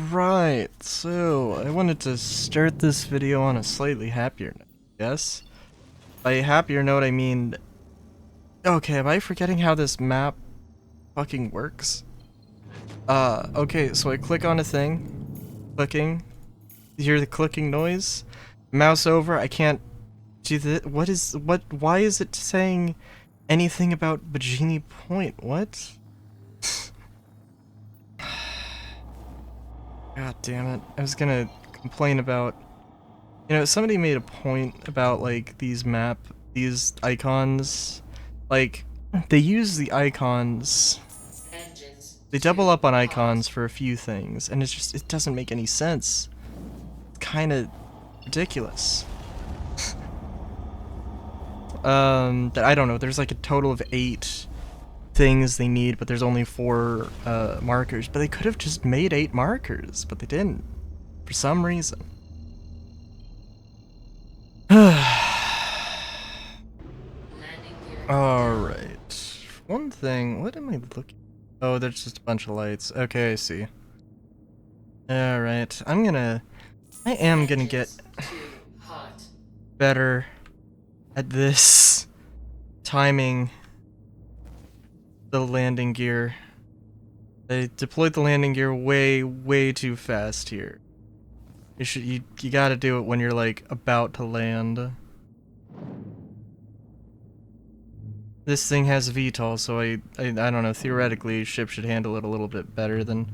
Alright, so I wanted to start this video on a slightly happier note, yes? By happier note, I mean... Okay, am I forgetting how this map fucking works? Okay, so I click on a thing, clicking, you hear the clicking noise, mouse over, I can't do the- why is it saying anything about Bikini Point? What? God damn it. I was gonna complain about... You know, somebody made a point about, like, these icons. Like, they use the icons... They double up on icons for a few things, and it's just, it doesn't make any sense. It's kinda ridiculous. I don't know, there's like a total of 8 things they need, but there's only 4 markers. But they could have just made 8 markers, but they didn't. For some reason. Alright. One thing, what am I looking... Oh, there's just a bunch of lights. Okay, I see. Alright, I am gonna get better at this timing the landing gear. They deployed the landing gear way too fast here. You gotta do it when you're like about to land. This thing has VTOL, so I don't know, theoretically ship should handle it a little bit better than...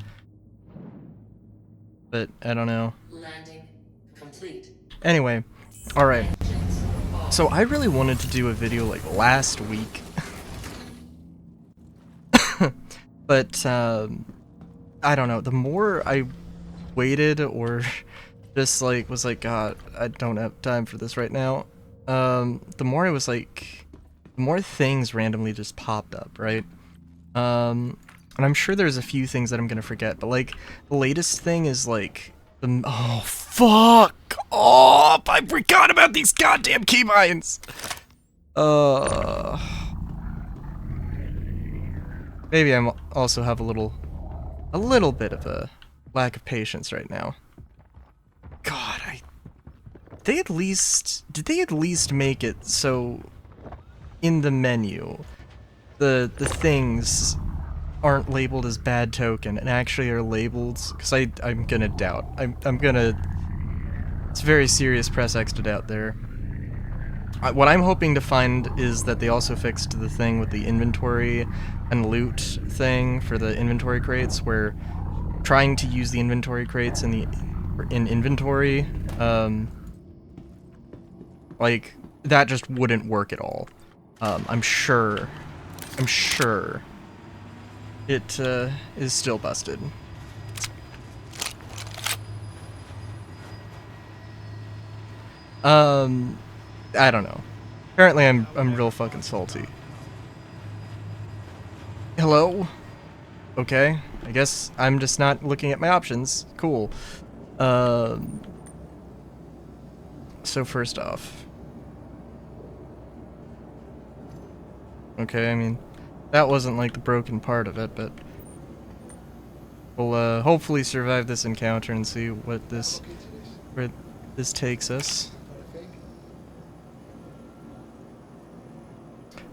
But I don't know. Landing complete. Anyway, alright. So I really wanted to do a video like last week. But I don't know, the more I waited or just like was like, God, I don't have time for this right now, the more I was like, the more things randomly just popped up, right? And I'm sure there's a few things that I'm gonna forget, but like the latest thing is like the... Oh fuck off! I forgot about these goddamn keybinds. Maybe I'm also have a little bit of a lack of patience right now. God, did they at least make it so in the menu the things aren't labeled as bad token and actually are labeled? Because I'm gonna doubt. I'm gonna... It's very serious press X to doubt there. What I'm hoping to find is that they also fixed the thing with the inventory and loot thing for the inventory crates, where trying to use the inventory crates in inventory, like, that just wouldn't work at all. I'm sure it is still busted. I don't know. Apparently I'm real fucking salty. Hello? Okay, I guess I'm just not looking at my options. Cool. So first off. Okay, I mean, that wasn't like the broken part of it, but we'll hopefully survive this encounter and see where this takes us.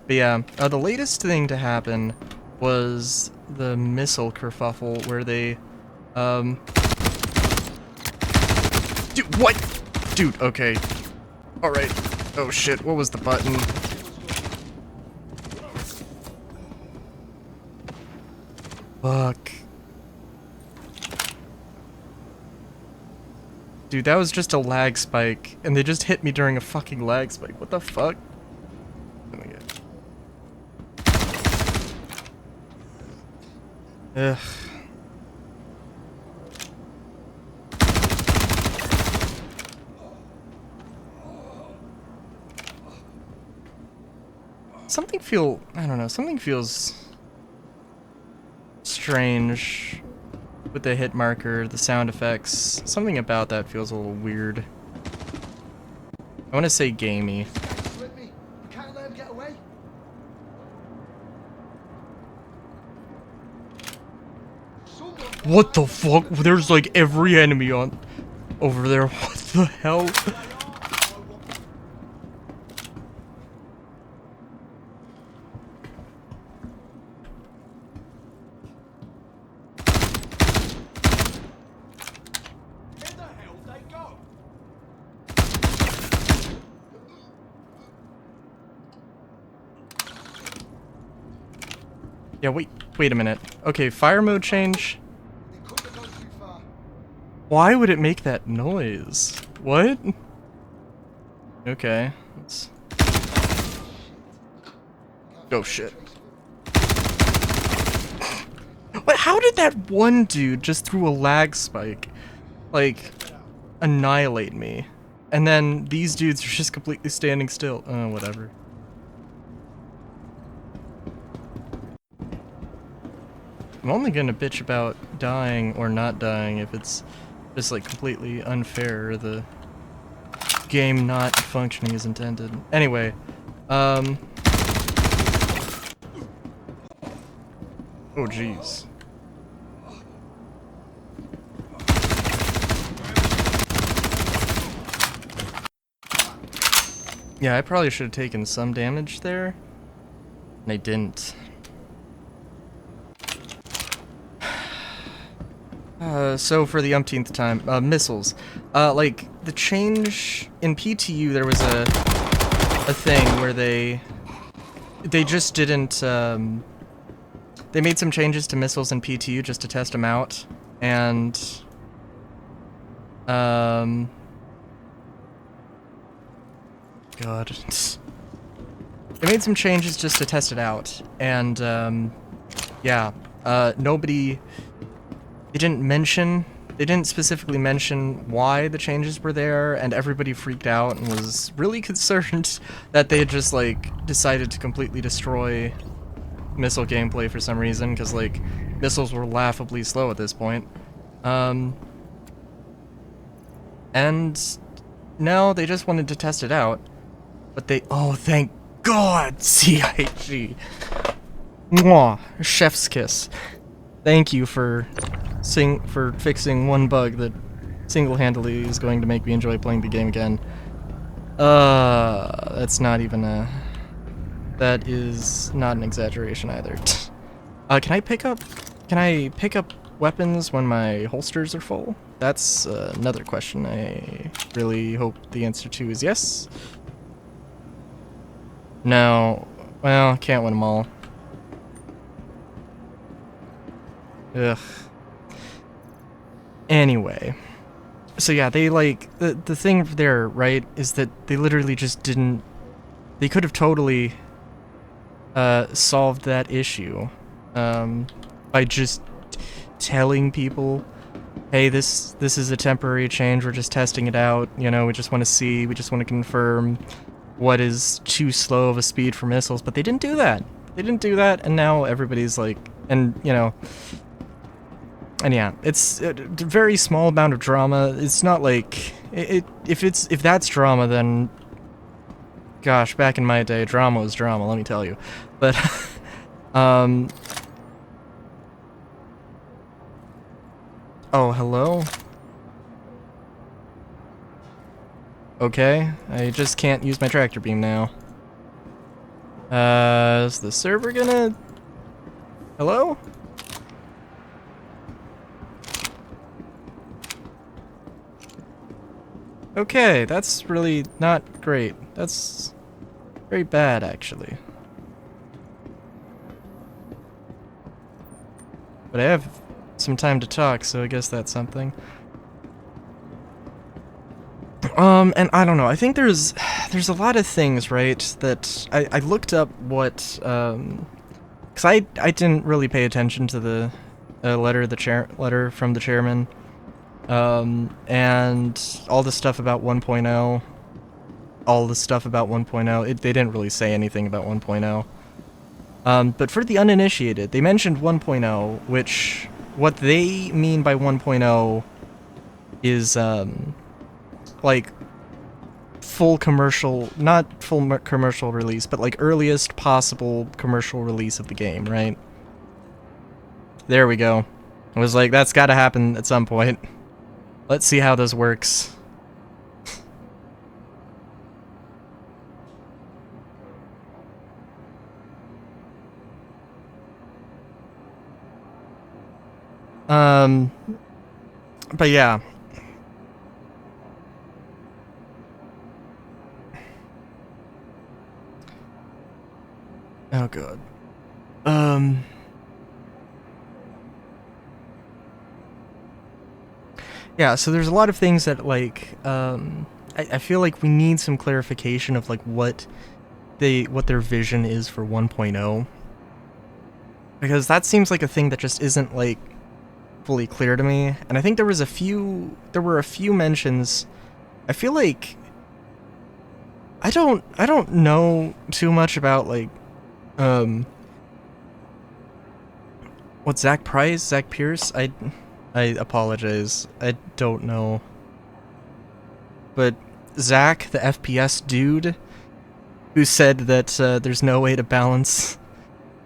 But yeah, the latest thing to happen was the missile kerfuffle where they, Dude, what? Dude, okay. Alright. Oh shit, what was the button? Fuck. Dude, that was just a lag spike, and they just hit me during a fucking lag spike. What the fuck? Oh my god. Ugh. I don't know, something feels strange with the hit marker, the sound effects. Something about that feels a little weird. I want to say gamey. What the fuck? There's like every enemy on over there. What the hell? Yeah, wait a minute. Okay, fire mode change. Why would it make that noise? What? Okay, let's... Oh shit. What? How did that one dude just through a lag spike, like, annihilate me? And then these dudes are just completely standing still. Oh, whatever. I'm only gonna bitch about dying or not dying if it's just like completely unfair or the game not functioning as intended. Anyway, oh jeez. Yeah, I probably should have taken some damage there, and I didn't. So for the umpteenth time, missiles. Like, the change in PTU, there was a thing where they just didn't, they made some changes to missiles in PTU just to test them out, and, God. They made some changes just to test it out, and, yeah, nobody... They didn't specifically mention why the changes were there, and everybody freaked out and was really concerned that they had just, like, decided to completely destroy missile gameplay for some reason, because, like, missiles were laughably slow at this point. And no, they just wanted to test it out, but they... Oh, thank God, CIG! Mwah! Chef's kiss. Thank you for fixing one bug that single-handedly is going to make me enjoy playing the game again. That's not even a... That is not an exaggeration either. Can I pick up weapons when my holsters are full? That's another question I really hope the answer to is yes. No. Well, can't win them all. Ugh. Anyway. So yeah, they like... The thing there, right, is that they literally just didn't... They could have totally solved that issue by just telling people, hey, this is a temporary change, we're just testing it out, you know, we just want to confirm what is too slow of a speed for missiles, but they didn't do that. They didn't do that, and now everybody's like... And, you know... And yeah, it's a very small amount of drama. It's not like... If that's drama, then... Gosh, back in my day, drama was drama, let me tell you. But, Oh, hello? Okay, I just can't use my tractor beam now. Is the server gonna... Hello? Okay, that's really not great. That's very bad, actually. But I have some time to talk, so I guess that's something. And I don't know, I think there's a lot of things, right, that I looked up what, because I didn't really pay attention to the letter from the chairman. And all the stuff about 1.0, they didn't really say anything about 1.0. But for the uninitiated, they mentioned 1.0, which, what they mean by 1.0 is, like, full commercial, not full commercial release, but like earliest possible commercial release of the game, right? There we go. I was like, that's gotta happen at some point. Let's see how this works. But yeah. Oh god. Yeah, so there's a lot of things that, like, I feel like we need some clarification of, like, what their vision is for 1.0. Because that seems like a thing that just isn't, like, fully clear to me. And I think there were a few mentions. I feel like I don't know too much about, like, what, Zach Pierce? I apologize. I don't know. But Zach, the FPS dude, who said that there's no way to balance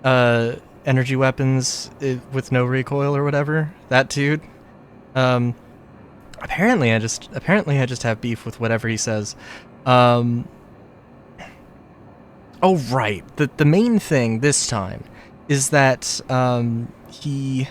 energy weapons with no recoil or whatever, that dude. Apparently I just have beef with whatever he says. Oh right, the main thing this time is that he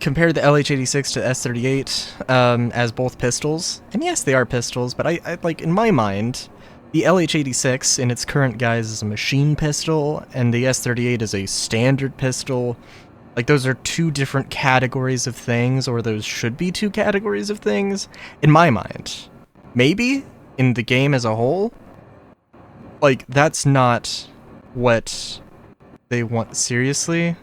compared the LH86 to S38 as both pistols. And yes, they are pistols, but I like, in my mind, the LH86 in its current guise is a machine pistol, and the S38 is a standard pistol. Like, those are two different categories of things, or those should be two categories of things, in my mind. Maybe, in the game as a whole, like, that's not what they want. Seriously?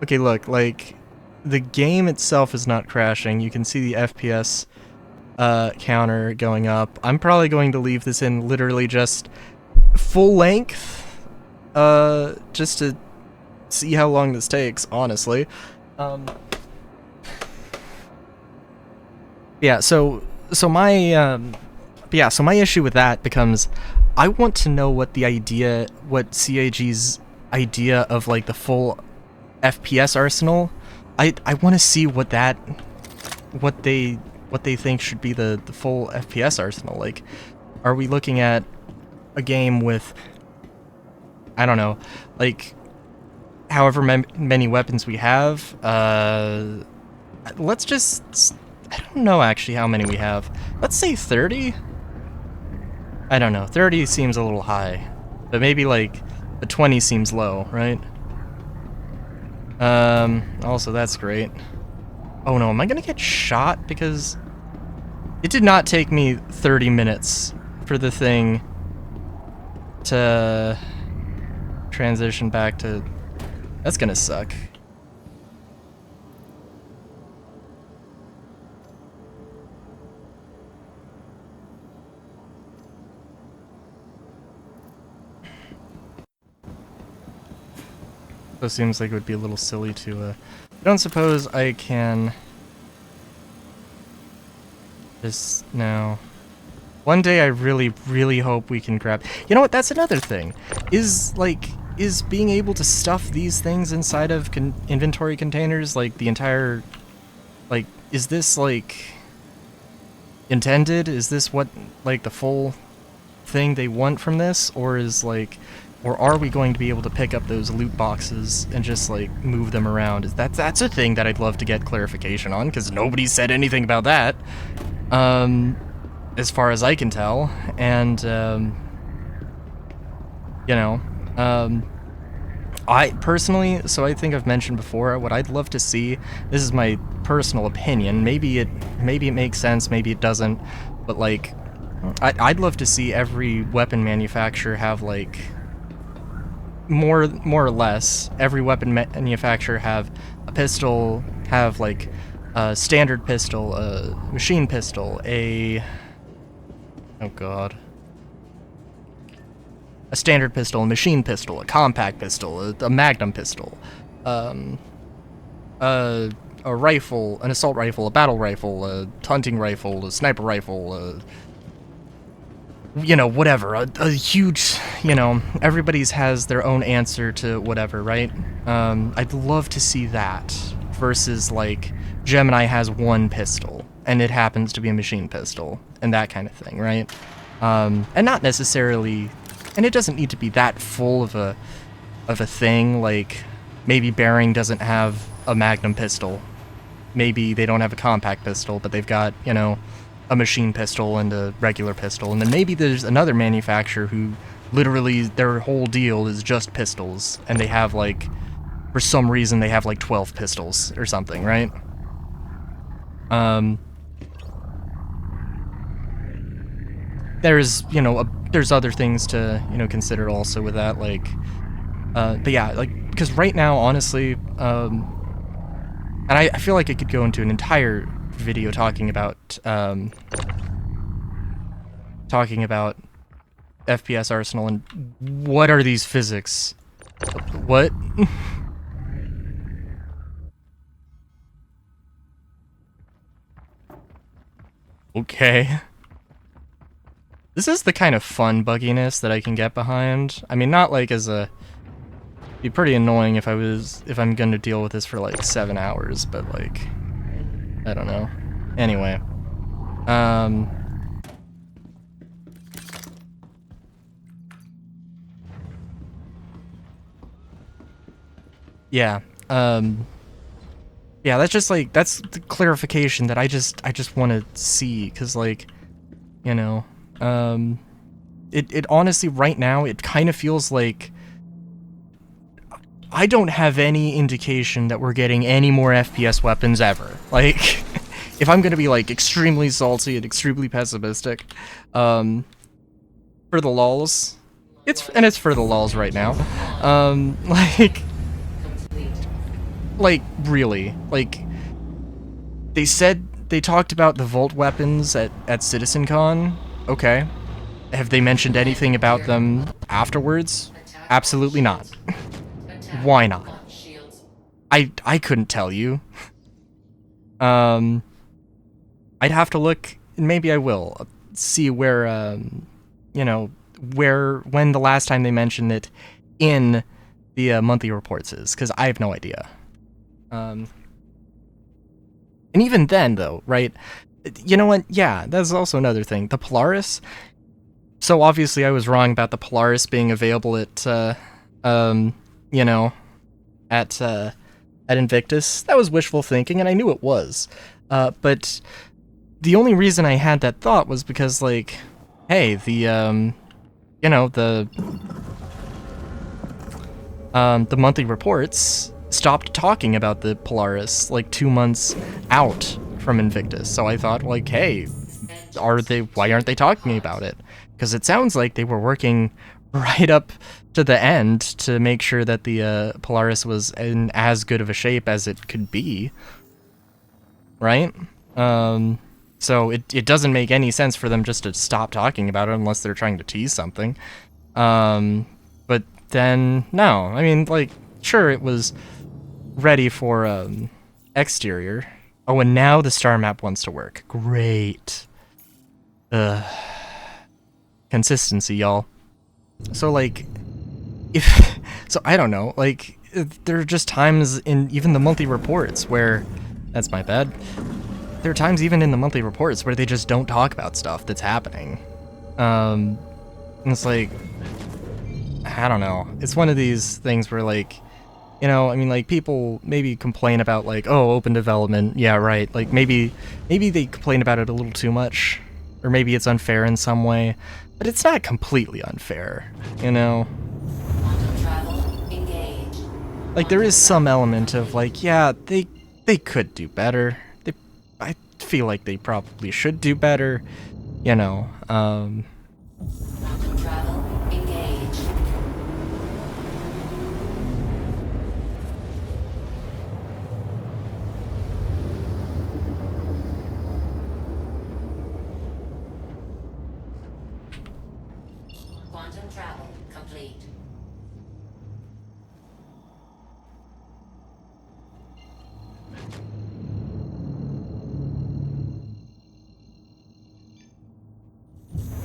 Okay, look, like, the game itself is not crashing. You can see the FPS counter going up. I'm probably going to leave this in literally just full length, just to see how long this takes, honestly. Yeah, so my issue with that becomes, I want to know what CAG's idea of, like, the full FPS arsenal. I want to see what they think should be the full FPS arsenal. Like, are we looking at a game with, I don't know, like, however many weapons we have? Let's just, I don't know actually how many we have. Let's say 30? I don't know, 30 seems a little high, but maybe like a 20 seems low, right? Also that's great. Oh no, am I gonna get shot? Because it did not take me 30 minutes for the thing to transition back to... That's gonna suck. So it seems like it would be a little silly to, I don't suppose I can... Just now. One day I really, really hope we can grab... You know what, that's another thing. Is being able to stuff these things inside of inventory containers, like, the entire... Like, is this, like, intended? Is this what, like, the full thing they want from this? Or is, like... Or are we going to be able to pick up those loot boxes and just, like, move them around? That's a thing that I'd love to get clarification on, because nobody said anything about that. As far as I can tell. And, you know, I personally, so I think I've mentioned before, what I'd love to see, this is my personal opinion, maybe it makes sense, maybe it doesn't, but, like, I'd love to see every weapon manufacturer have, like, more or less, every weapon manufacturer have a pistol, have, like, a standard pistol, a machine pistol, a standard pistol, a machine pistol, a compact pistol, a magnum pistol, a rifle, an assault rifle, a battle rifle, a hunting rifle, a sniper rifle, you know, whatever, a huge, you know, everybody's has their own answer to whatever, right? I'd love to see that versus, like, Gemini has one pistol, and it happens to be a machine pistol, and that kind of thing, right? And not necessarily, and it doesn't need to be that full of a thing, like, maybe Bearing doesn't have a Magnum pistol. Maybe they don't have a compact pistol, but they've got, you know, a machine pistol and a regular pistol. And then maybe there's another manufacturer who literally their whole deal is just pistols, and they have, like, for some reason they have like 12 pistols or something, right? There's, you know, there's other things to, you know, consider also with that, like, but yeah, like, because right now, honestly, and I feel like I could go into an entire video talking about FPS Arsenal and what are these physics? What? Okay. This is the kind of fun bugginess that I can get behind. I mean, not like as a... It'd be pretty annoying if I'm gonna deal with this for like 7 hours, but like... I don't know. Anyway. Yeah. Yeah, that's just like, that's the clarification that I just want to see, because like, you know, it honestly right now, it kind of feels like I don't have any indication that we're getting any more FPS weapons ever. Like, if I'm gonna be like extremely salty and extremely pessimistic, for the lulz, it's for the lulz right now, like, really, like, they talked about the Volt weapons at CitizenCon. Okay. Have they mentioned anything about them afterwards? Absolutely not. Why not? I couldn't tell you. I'd have to look, and maybe I will, see where, you know, when the last time they mentioned it in the monthly reports is, because I have no idea. And even then, though, right? You know what? Yeah, that's also another thing. The Polaris. So obviously, I was wrong about the Polaris being available at, you know, at Invictus. That was wishful thinking, and I knew it was. But the only reason I had that thought was because, like, hey, the, you know, the monthly reports stopped talking about the Polaris like 2 months out from Invictus. So I thought, like, hey, why aren't they talking about it? Because it sounds like they were working right up to the end to make sure that the Polaris was in as good of a shape as it could be. Right? So it doesn't make any sense for them just to stop talking about it unless they're trying to tease something. But then, no. I mean, like, sure, it was ready for exterior. Oh, and now the star map wants to work. Great. Consistency, y'all. So, like, so I don't know, like, there are just times in even the monthly reports where, that's my bad, there are times even in the monthly reports where they just don't talk about stuff that's happening. And it's like, I don't know, it's one of these things where, like, you know, I mean, like, people maybe complain about, like, oh, open development, yeah, right, like, maybe they complain about it a little too much, or maybe it's unfair in some way, but it's not completely unfair, you know? Like, there is some element of, like, yeah, they could do better. I feel like they probably should do better, you know, Quantum travel complete.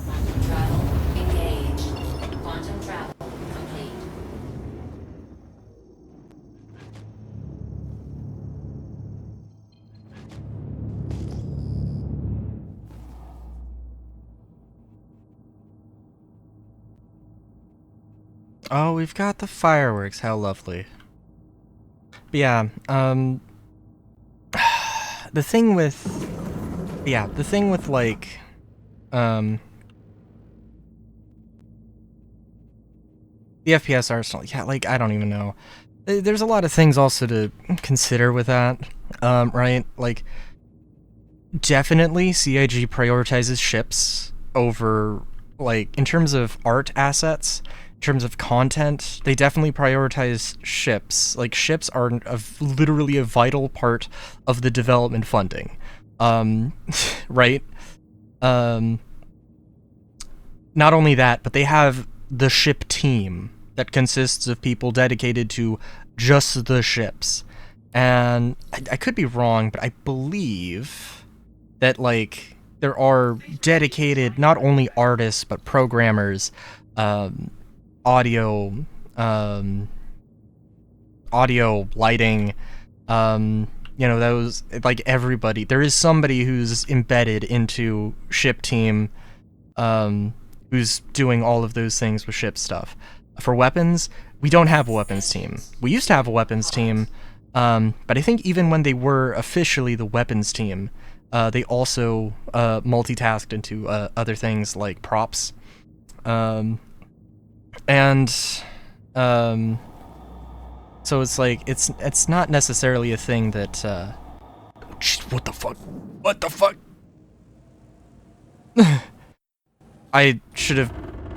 Quantum travel Oh, we've got the fireworks. How lovely. But yeah, the thing with... Yeah, the thing with, like, the FPS arsenal, yeah, like, I don't even know. There's a lot of things also to consider with that, right? Like, definitely CIG prioritizes ships over, like, in terms of art assets, in terms of content, they definitely prioritize ships. Like, ships are literally a vital part of the development funding. Right? Not only that, but they have the ship team that consists of people dedicated to just the ships. And I could be wrong, but I believe that, like, there are dedicated not only artists but programmers, audio, audio, lighting, you know, those, like, everybody. There is somebody who's embedded into ship team, who's doing all of those things with ship stuff. For weapons, we don't have a weapons team. We used to have a weapons team, but I think even when they were officially the weapons team, they also multitasked into other things like props. So it's like, it's not necessarily a thing that, what the fuck? What the fuck? I should have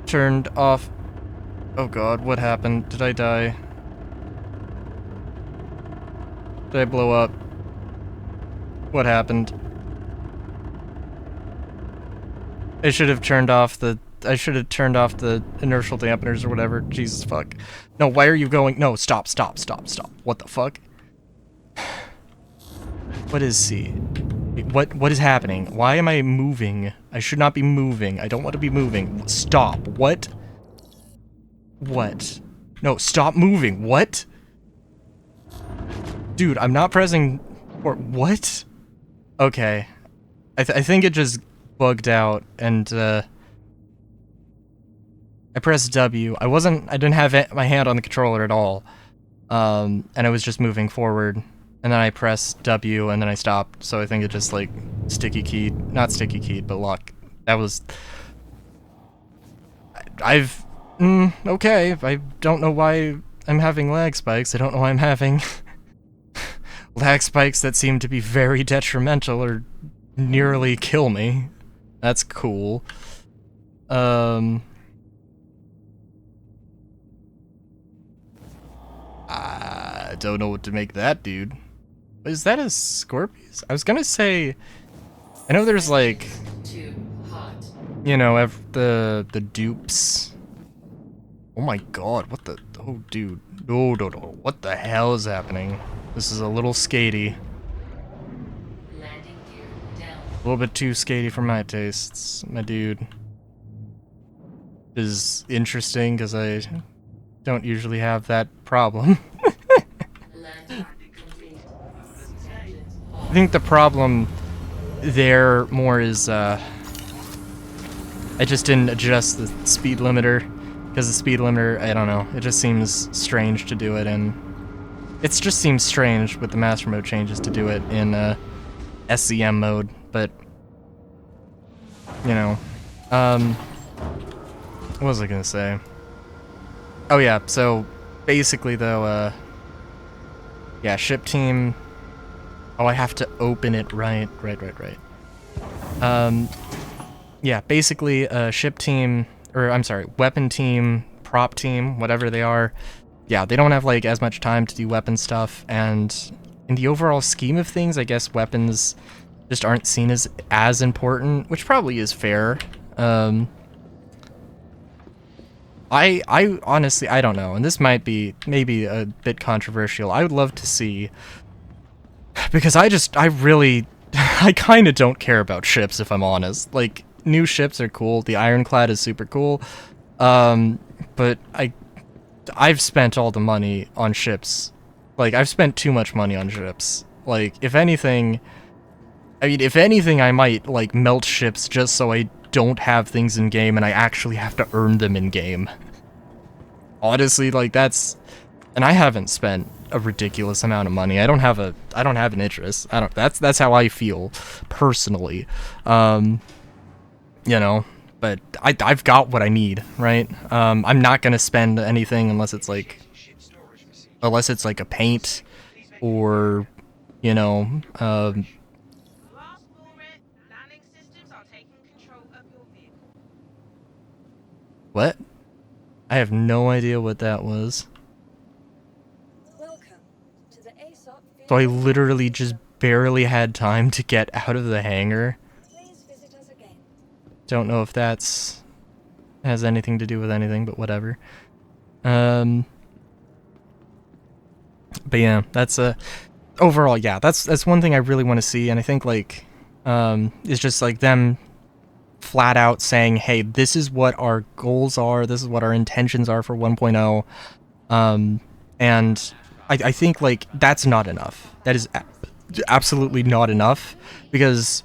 turned off... Oh god, what happened? Did I die? Did I blow up? What happened? I should have turned off the inertial dampeners or whatever. Jesus fuck. No, why are you going? No, stop. What the fuck? What is C? What is happening? Why am I moving? I should not be moving. I don't want to be moving. Stop. What? What? No, stop moving. What? Dude, I'm not pressing... Or what? Okay. I think it just bugged out, and, I pressed W. I didn't have my hand on the controller at all. And I was just moving forward. And then I pressed W, and then I stopped, so I think it just, like, sticky keyed. Not sticky keyed, but lock. That was... okay. I don't know why I'm having lag spikes. I don't know why I'm having lag spikes that seem to be very detrimental or nearly kill me. That's cool. I don't know what to make that, dude. Is that a Scorpius? I was gonna say... I know there's, like... You know, the dupes. Oh my god, what the... Oh, dude. No. What the hell is happening? This is a little skatey. A little bit too skatey for my tastes, my dude. Is interesting, because I don't usually have that problem. I think the problem there more is, I just didn't adjust the speed limiter, because the speed limiter, I don't know, it just seems strange to do it in... It just seems strange with the master mode changes to do it in, SCM mode, but... You know, what was I gonna say? Oh yeah, so, basically though, yeah, ship team... Oh, I have to open it, right. Yeah, basically, ship team, or I'm sorry, weapon team, prop team, whatever they are, yeah, they don't have, like, as much time to do weapon stuff, and in the overall scheme of things, I guess weapons just aren't seen as important, which probably is fair. I honestly, I don't know, and this might be maybe a bit controversial. I would love to see... Because I really, I kind of don't care about ships, if I'm honest. Like, new ships are cool, the Ironclad is super cool, but I've spent all the money on ships. Like, I've spent too much money on ships. Like, if anything, I might, like, melt ships just so I don't have things in-game and I actually have to earn them in-game. Honestly, like that's, and I haven't spent a ridiculous amount of money. I don't have an interest. That's how I feel personally. Um, you know, but I've got what I need, right? I'm not gonna spend anything unless it's like a paint or, you know, what? I have no idea what that was. So I literally just barely had time to get out of the hangar. Don't know if that's has anything to do with anything, but whatever. But yeah, that's overall, yeah, that's one thing I really want to see, and I think like it's just like them flat out saying, hey, this is what our goals are, this is what our intentions are for 1.0. And I think like that's not enough. That is absolutely not enough, because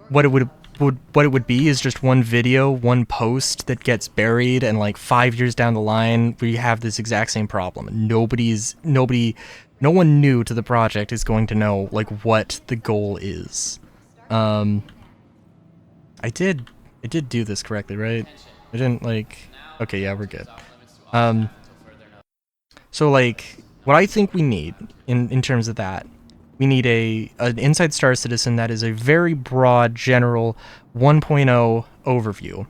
what it would be is just one video, one post that gets buried, and like 5 years down the line we have this exact same problem. No one new to the project is going to know like what the goal is. I did do this correctly, right? I didn't like, okay, yeah, we're good. So like what I think we need in terms of that, we need an Inside Star Citizen that is a very broad general 1.0 overview.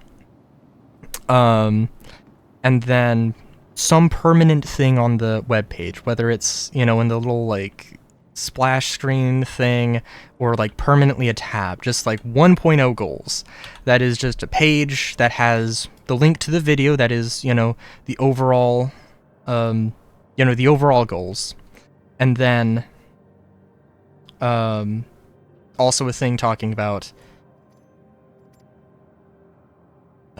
And then some permanent thing on the web page, whether it's, you know, in the little like splash screen thing or like permanently a tab, just like 1.0 goals. That is just a page that has the link to the video that is, you know, the overall the overall goals. And then also a thing talking about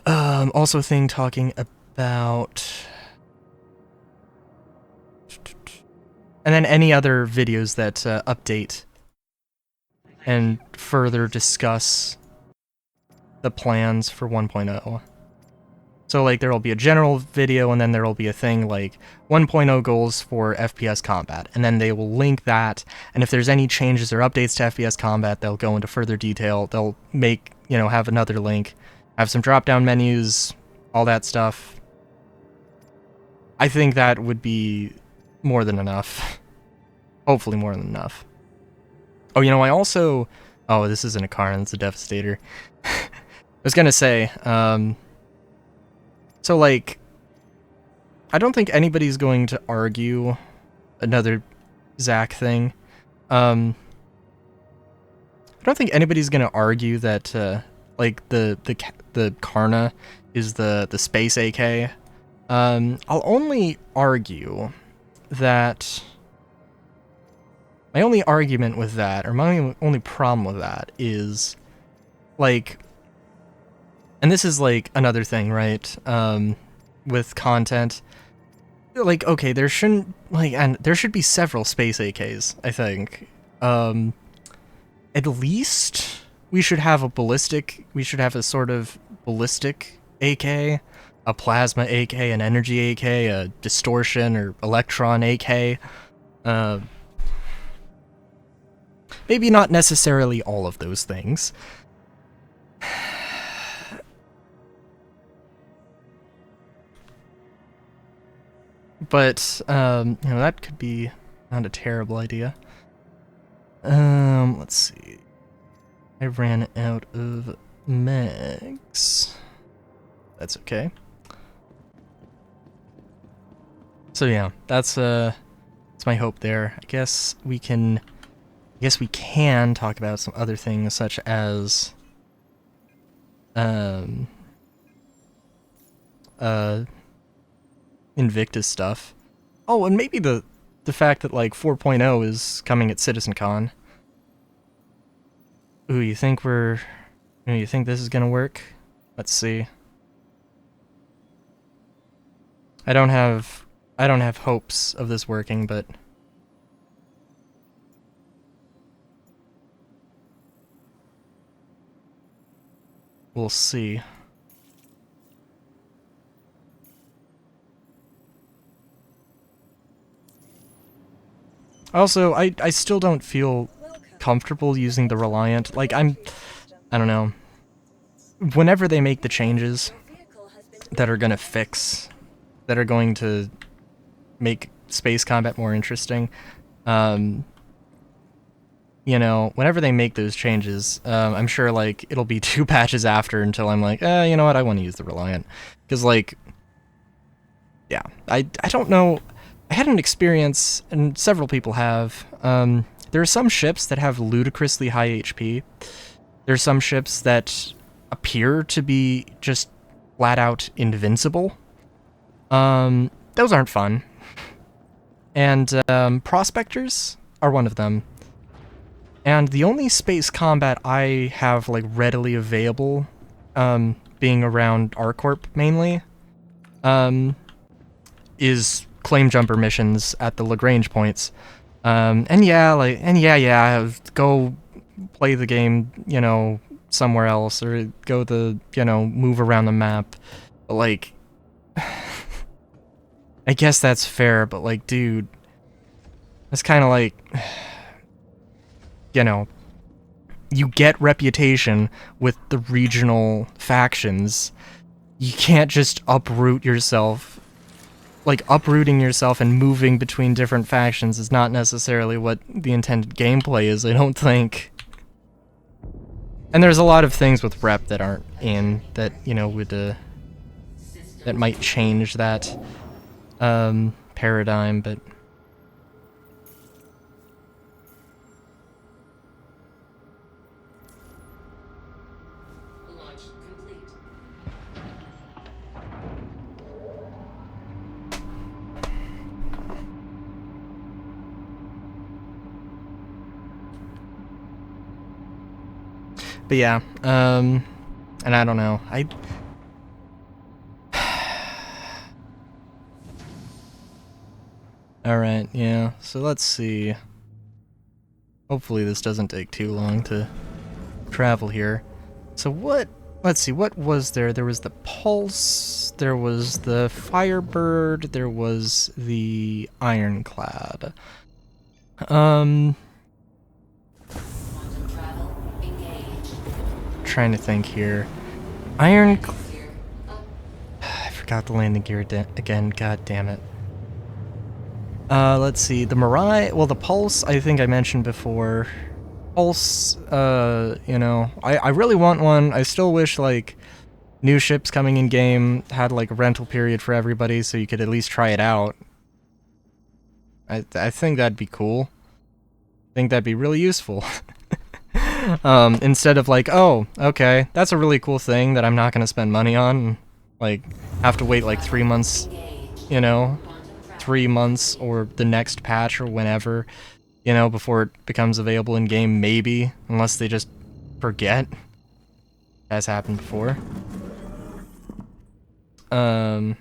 also a thing talking about, and then any other videos that update and further discuss the plans for 1.0. So like there will be a general video, and then there will be a thing like 1.0 goals for FPS combat, and then they will link that, and if there's any changes or updates to FPS combat, they'll go into further detail. They'll make, you know, have another link, have some drop-down menus, all that stuff. I think that would be more than enough. Hopefully more than enough. Oh, you know, I also... Oh, this isn't a Karn, it's a Devastator. I was gonna say, so, like, I don't think anybody's going to argue another Zack thing. I don't think anybody's gonna argue that, like, the Karna is the space AK. I'll only argue that... My only argument with that, or my only problem with that, is, like... And this is, like, another thing, right? With content. Like, okay, there shouldn't... Like, and there should be several space AKs, I think. At least we should have a ballistic... We should have a sort of ballistic AK, a plasma AK, an energy AK, a distortion or electron AK. Maybe not necessarily all of those things. But, you know, that could be not a terrible idea. Let's see. I ran out of mags. That's okay. So yeah, that's my hope there. I guess we can talk about some other things, such as Invictus stuff. Oh, and maybe the fact that like 4.0 is coming at CitizenCon. Ooh, you think this is gonna work? Let's see. I don't have hopes of this working, but we'll see. Also, I still don't feel comfortable using the Reliant. Like, I don't know. Whenever they make the changes that are gonna fix, that are going to make space combat more interesting, you know, whenever they make those changes, I'm sure, like, it'll be 2 patches after until I'm like, you know what, I want to use the Reliant. Because, like, yeah, I don't know. I had an experience, and several people have. There are some ships that have ludicrously high HP. There are some ships that appear to be just flat out invincible. Those aren't fun. And prospectors are one of them. And the only space combat I have, like, readily available, being around ArcCorp mainly, is claim jumper missions at the Lagrange points. And yeah, go play the game, you know, somewhere else, or go move around the map. But, like, I guess that's fair, but, like, dude, it's kind of like, you know, you get reputation with the regional factions. You can't just uproot yourself. Like, uprooting yourself and moving between different factions is not necessarily what the intended gameplay is, I don't think. And there's a lot of things with rep that aren't in that, you know, would, that might change that, paradigm, but... Launch complete. But yeah, and I don't know, Alright, yeah, so let's see. Hopefully this doesn't take too long to travel here. So let's see, what was there? There was the Pulse, there was the Firebird, there was the Ironclad. Quantum travel engaged. Trying to think here. Ironclad... Gear up. I forgot the landing gear again, god damn it. Let's see, the Mirai, well, the Pulse, I think I mentioned before. Pulse, you know, I really want one. I still wish, like, new ships coming in game had, like, a rental period for everybody so you could at least try it out. I think that'd be cool. I think that'd be really useful. Instead of, like, oh, okay, that's a really cool thing that I'm not gonna spend money on, and, like, have to wait, like, 3 months, you know, 3 months or the next patch or whenever, you know, before it becomes available in game, maybe, unless they just forget. Has happened before. But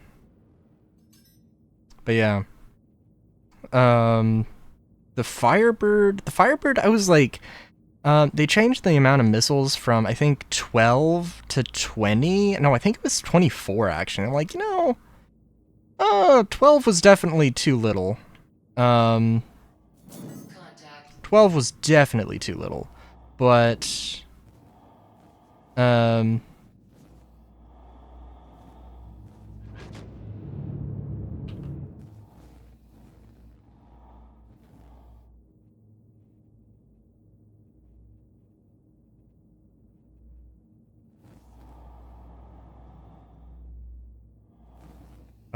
yeah. The Firebird, I was like, they changed the amount of missiles from, I think, 12 to 20. No, I think it was 24, actually. I'm like, you know, 12 was definitely too little. 12 was definitely too little. But, oh,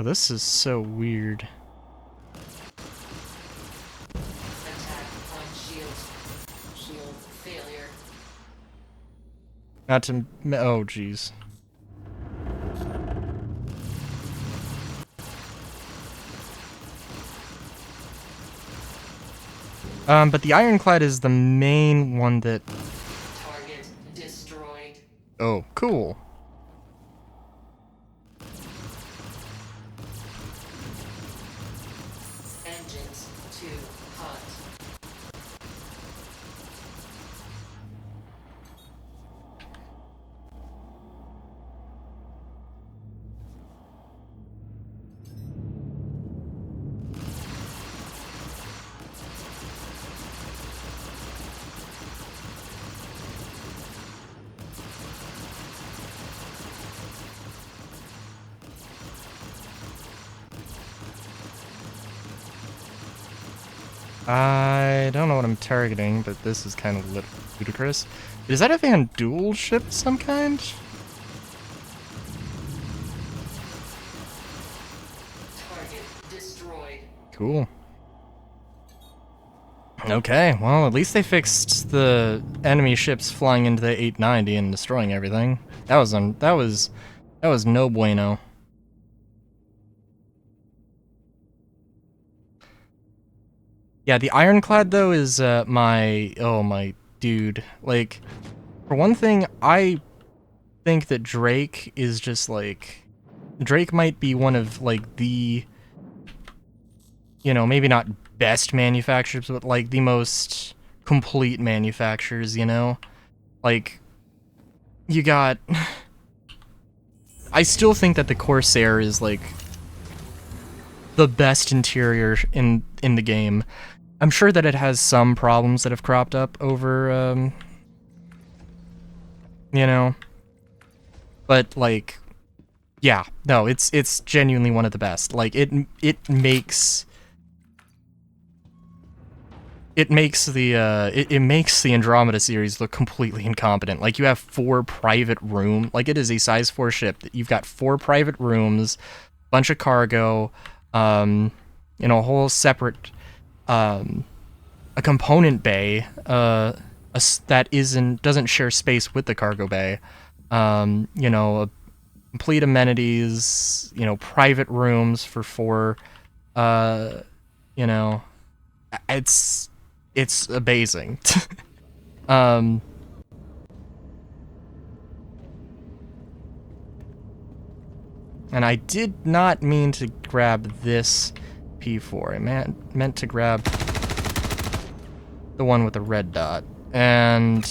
this is so weird. Attack on shield. Shield failure. Not to, oh, jeez. But the Ironclad is the main one that... Target destroyed. Oh, cool. Engines too hot. I don't know what I'm targeting, but this is kind of ludicrous. Is that a Van Duel ship of some kind? Target destroyed. Cool. Okay, well, at least they fixed the enemy ships flying into the 890 and destroying everything. That was no bueno. Yeah, the Ironclad though is my dude. Like, for one thing, I think that Drake is just like Drake might be one of like the, you know, maybe not best manufacturers, but like the most complete manufacturers, you know? Like, you got I still think that the Corsair is like the best interior in the game. I'm sure that it has some problems that have cropped up over you know, but like, yeah, no, it's genuinely one of the best. Like it makes the Andromeda series look completely incompetent. Like, you have 4 private room, like, it is a size 4 ship. You've got 4 private rooms, bunch of cargo, you know, a whole separate a component bay that doesn't share space with the cargo bay. You know, complete amenities, you know, private rooms for 4, you know, it's amazing. um and I did not mean to grab this P4. I meant to grab the one with the red dot. And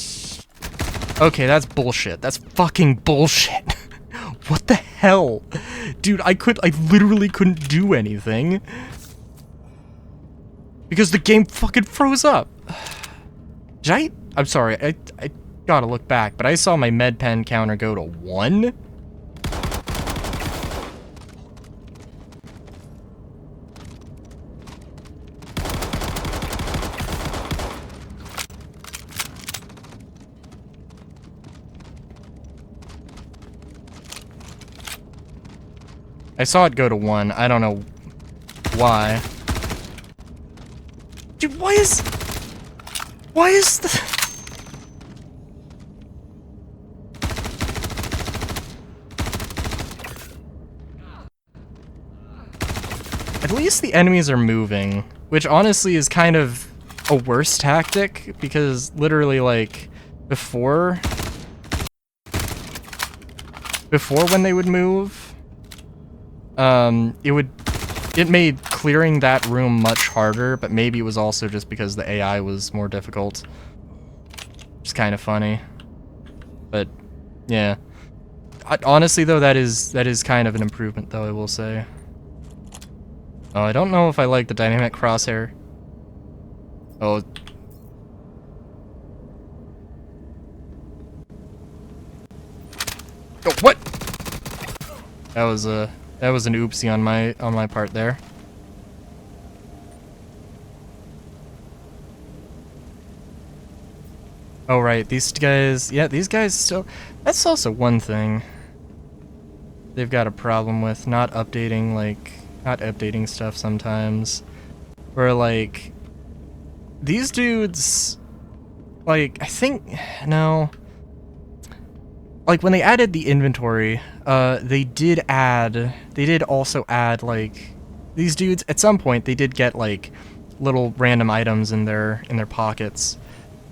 okay, that's bullshit. That's fucking bullshit. What the hell? Dude, I literally couldn't do anything because the game fucking froze up. I'm sorry, I gotta look back, but I saw my med pen counter go to 1. I saw it go to 1. I don't know why. Dude, why is the... At least the enemies are moving, which honestly is kind of a worse tactic, because literally, like, before when they would move, it made clearing that room much harder, but maybe it was also just because the AI was more difficult. It's kind of funny. But, yeah. Honestly, though, that is kind of an improvement, though, I will say. Oh, I don't know if I like the dynamic crosshair. Oh. Oh, what? That was an oopsie on my part there. Oh right, these guys, yeah, these guys still, that's also one thing they've got a problem with, not updating stuff sometimes. Where like, these dudes, like, I think, no, like when they added the inventory, they did also add, like, these dudes, at some point they did get like little random items in their pockets.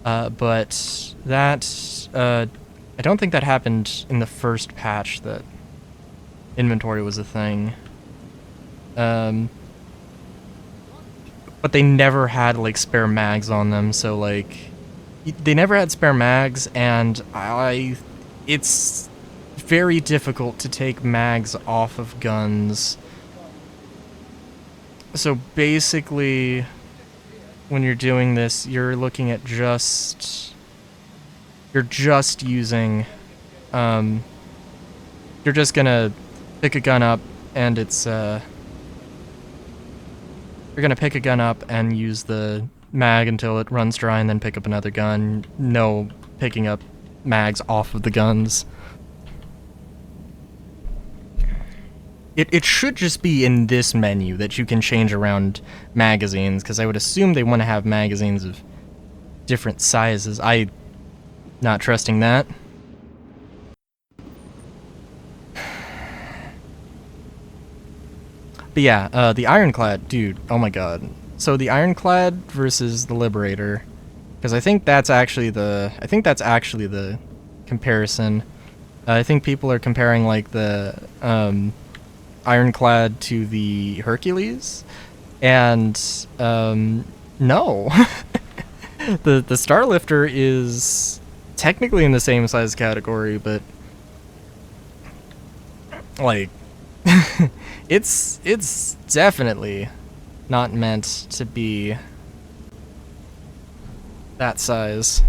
But that, I don't think that happened in the first patch that inventory was a thing. But they never had, like, spare mags on them, so, like, they never had spare mags, and it's very difficult to take mags off of guns. So basically, when you're doing this, you're looking at you're just using, you're just gonna pick a gun up, and it's, you're gonna pick a gun up and use the mag until it runs dry and then pick up another gun. No picking up mags off of the guns. It should just be in this menu that you can change around magazines, because I would assume they want to have magazines of different sizes. I'm not trusting that. But yeah, the Ironclad, dude, oh my god. So the Ironclad versus the Liberator, because I think that's actually the comparison. I think people are comparing like the Ironclad to the Hercules, and no. the Starlifter is technically in the same size category, but like it's definitely not meant to be that size.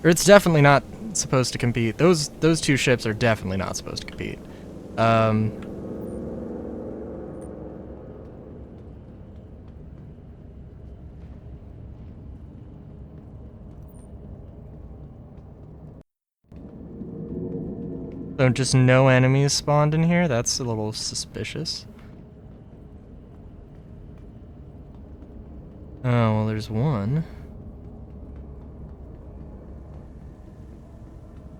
Or it's definitely not supposed to compete. Those two ships are definitely not supposed to compete. So just no enemies spawned in here? That's a little suspicious. Oh, well, there's one.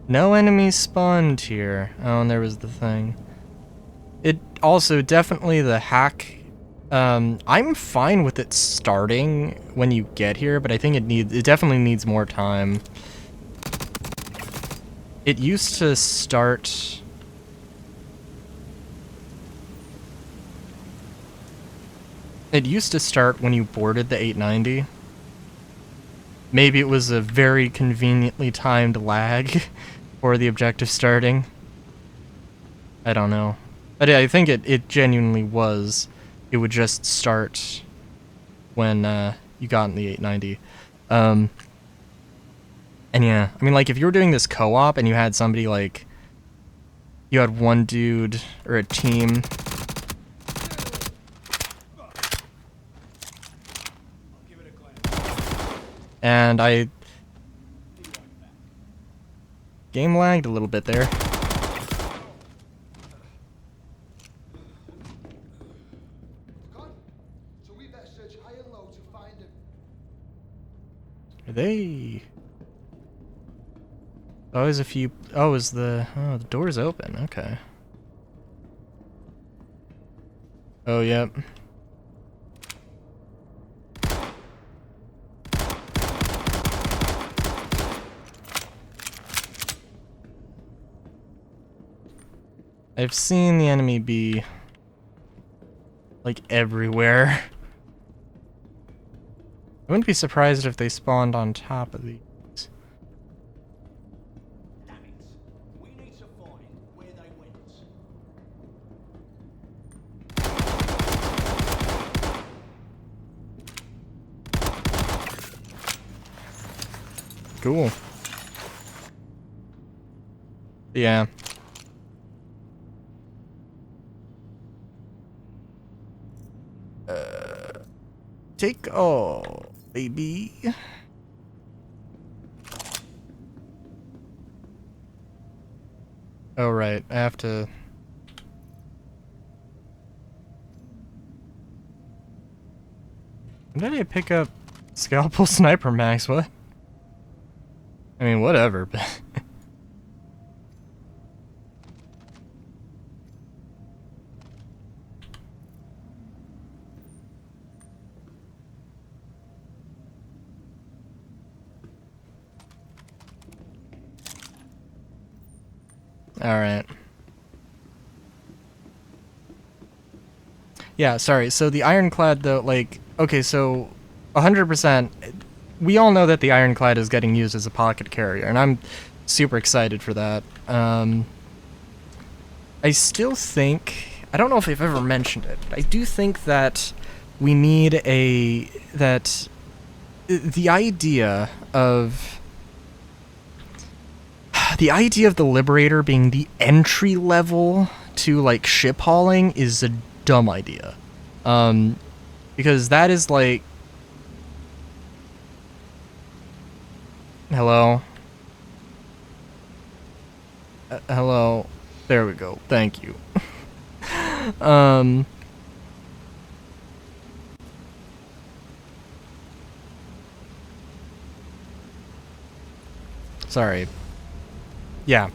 No enemies spawned here. Oh, and there was the thing. It also definitely the hack. I'm fine with it starting when you get here, but I think it definitely needs more time. It used to start. It used to start when you boarded the 890. Maybe it was a very conveniently timed lag for the objective starting. I don't know. But yeah, I think it genuinely was. It would just start when you got in the 890. And yeah, I mean, like, if you were doing this co-op and you had somebody, like, you had one dude or a team. And game lagged a little bit there. Are they? Oh, there's a few. Oh, the door's open. Okay. Oh, yep. I've seen the enemy be like everywhere. I wouldn't be surprised if they spawned on top of these. Damn it. We need to find where they went. Cool. Yeah. Take all, baby. Oh, right. I have to... When did I pick up Scalpel Sniper Max? What? I mean, whatever, but... Alright. Yeah, sorry. So the Ironclad, though, like... Okay, so 100%... We all know that the Ironclad is getting used as a pocket carrier, and I'm super excited for that. I still think... I don't know if I've ever mentioned it, but I do think that we need a... That... The idea of... The idea of the Liberator being the entry level to, like, ship hauling is a dumb idea. Because that is, like... Hello? Hello? There we go. Thank you. um... Sorry. Yeah.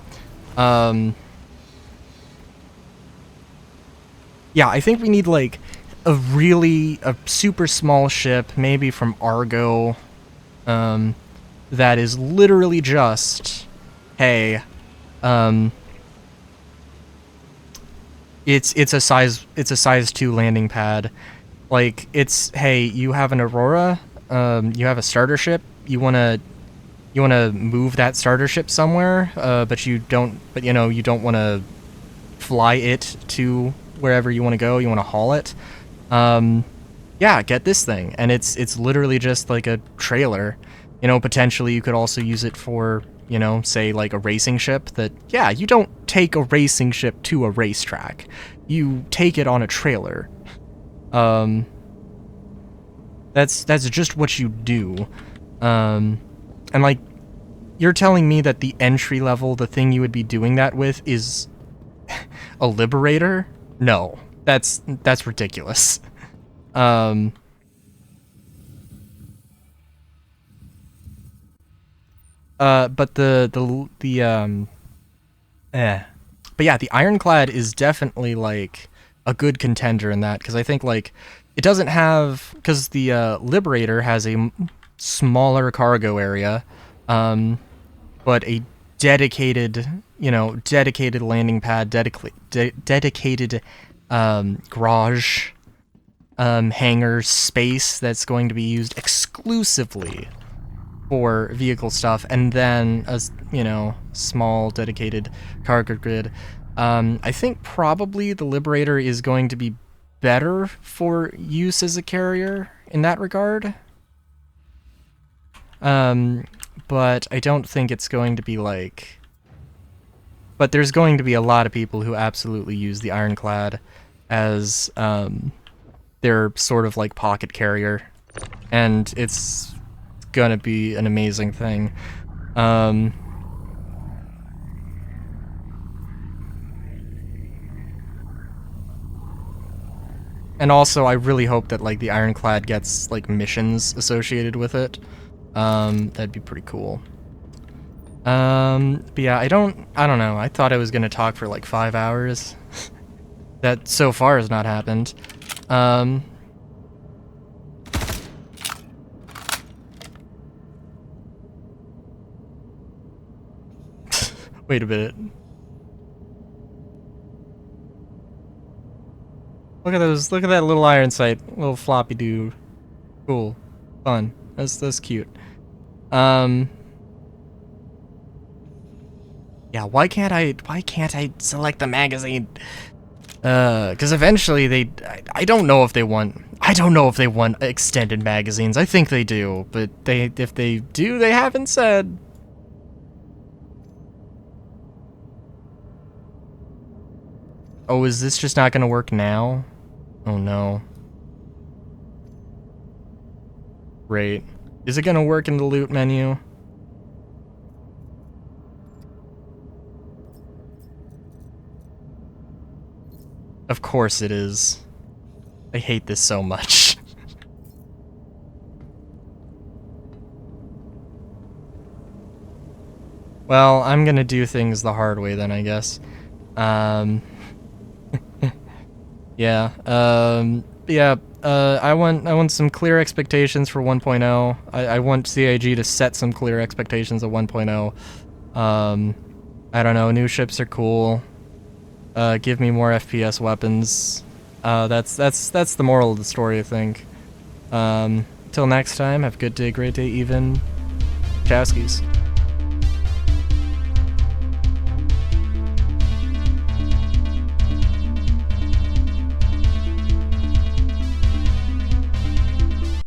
Yeah, I think we need, like, a super small ship, maybe from Argo, that is literally just, hey, it's a size 2 landing pad. Like, it's, hey, you have an Aurora, you have a starter ship, you wanna move that starter ship somewhere, but you don't wanna fly it to wherever you want to go. You want to haul it. Yeah, get this thing, and it's literally just like a trailer. You know, potentially you could also use it for, you know, say like a racing ship. That, yeah, you don't take a racing ship to a racetrack. You take it on a trailer. That's just what you do. And like, you're telling me that the entry level, the thing you would be doing that with is a Liberator? No, that's ridiculous. But but yeah, the Ironclad is definitely like a good contender in that, because I think like it doesn't have, because the Liberator has a smaller cargo area, but a dedicated, you know, dedicated landing pad, dedicated garage, hangar space that's going to be used exclusively for vehicle stuff, and then a, you know, small dedicated cargo grid. I think probably the Liberator is going to be better for use as a carrier in that regard. But I don't think it's going to be like... But there's going to be a lot of people who absolutely use the Ironclad as their sort of like pocket carrier, and it's gonna be an amazing thing. And also, I really hope that like the Ironclad gets like missions associated with it. That'd be pretty cool. But yeah, I don't know. I thought I was gonna talk for like 5 hours. That so far has not happened. Wait a minute. Look at those, look at that little iron sight, little floppy dude. Cool. Fun. That's cute. Yeah, why can't I select the magazine? Because eventually I don't know if they want extended magazines. I think they do, but if they do, they haven't said. Oh, is this just not gonna work now? Oh no. Great. Is it gonna work in the loot menu? Of course it is. I hate this so much. Well, I'm gonna do things the hard way then, I guess. Yeah, I want some clear expectations for 1.0. I want CIG to set some clear expectations of 1.0. I don't know, new ships are cool. Give me more FPS weapons. That's the moral of the story, I think. Till next time, have a good day, great day, even. Chowskis.